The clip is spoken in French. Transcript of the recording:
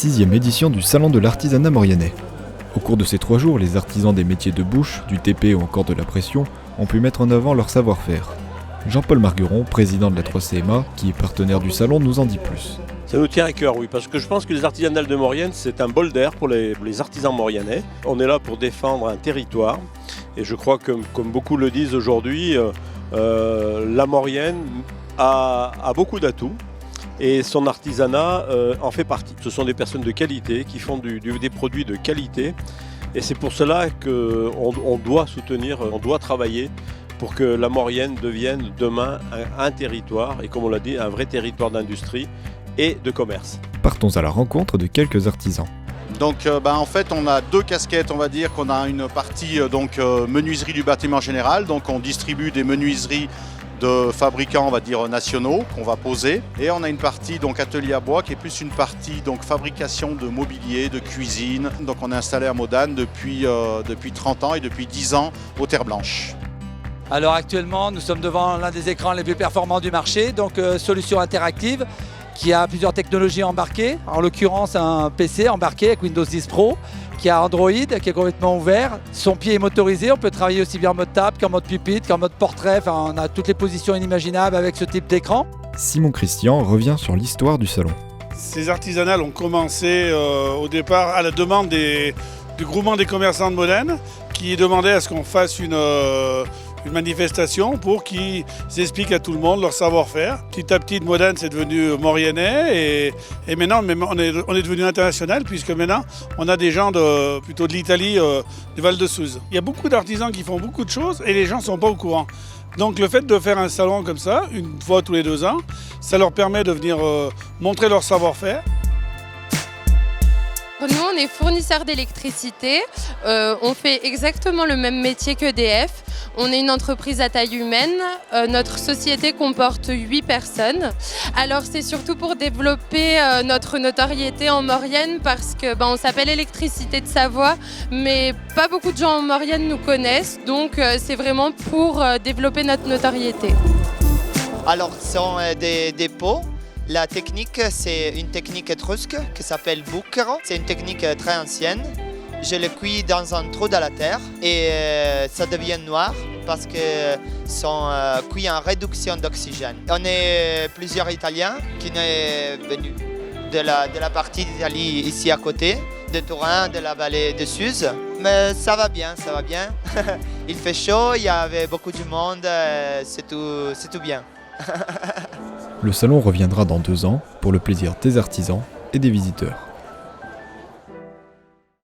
6e édition du Salon de l'artisanat mauriennais. Au cours de ces 3 jours, les artisans des métiers de bouche, du TP ou encore de la pression ont pu mettre en avant leur savoir-faire. Jean-Paul Margueron, président de la 3CMA, qui est partenaire du salon, nous en dit plus. Ça nous tient à cœur, oui, parce que je pense que les artisanales de Maurienne, c'est un bol d'air pour les artisans mauriennais. On est là pour défendre un territoire, et je crois que, comme beaucoup le disent aujourd'hui, la Maurienne a beaucoup d'atouts, et son artisanat en fait partie. Ce sont des personnes de qualité qui font des produits de qualité, et c'est pour cela qu'on doit soutenir, on doit travailler pour que la Maurienne devienne demain un territoire, et comme on l'a dit, un vrai territoire d'industrie et de commerce. Partons à la rencontre de quelques artisans. Donc en fait on a 2 casquettes, on va dire qu'on a une partie menuiserie du bâtiment général, donc on distribue des menuiseries de fabricants on va dire nationaux qu'on va poser, et on a une partie donc atelier à bois qui est plus une partie donc fabrication de mobilier, de cuisine. Donc on est installé à Modane depuis 30 ans et depuis 10 ans aux Terres Blanches. Alors actuellement nous sommes devant l'un des écrans les plus performants du marché, donc solution interactive qui a plusieurs technologies embarquées, en l'occurrence un PC embarqué avec Windows 10 Pro, qui a Android, qui est complètement ouvert. Son pied est motorisé, on peut travailler aussi bien en mode table qu'en mode pupitre, qu'en mode portrait, enfin on a toutes les positions inimaginables avec ce type d'écran. Simon Christian revient sur l'histoire du salon. Ces artisanales ont commencé au départ à la demande du groupement des commerçants de Modane, qui demandait à ce qu'on fasse une manifestation pour qu'ils expliquent à tout le monde leur savoir-faire. Petit à petit, Modane, c'est devenu mauriennais et maintenant on est devenu international, puisque maintenant on a des gens plutôt de l'Italie, du Val-de-Suse. Il y a beaucoup d'artisans qui font beaucoup de choses et les gens ne sont pas au courant. Donc le fait de faire un salon comme ça, une fois tous les 2 ans, ça leur permet de venir montrer leur savoir-faire. Nous, on est fournisseur d'électricité, on fait exactement le même métier qu'EDF. On est une entreprise à taille humaine, notre société comporte 8 personnes. Alors c'est surtout pour développer notre notoriété en Maurienne, parce que on s'appelle Électricité de Savoie, mais pas beaucoup de gens en Maurienne nous connaissent, donc c'est vraiment pour développer notre notoriété. Alors ce sont des pots. La technique, c'est une technique étrusque qui s'appelle bucchero. C'est une technique très ancienne. Je le cuis dans un trou dans la terre et ça devient noir parce que sont cuits en réduction d'oxygène. On est plusieurs Italiens qui sont venus de la partie d'Italie ici à côté, de Turin, de la vallée de Suse. Mais ça va bien, ça va bien. Il fait chaud, il y avait beaucoup de monde, c'est tout bien. Le salon reviendra dans 2 ans pour le plaisir des artisans et des visiteurs.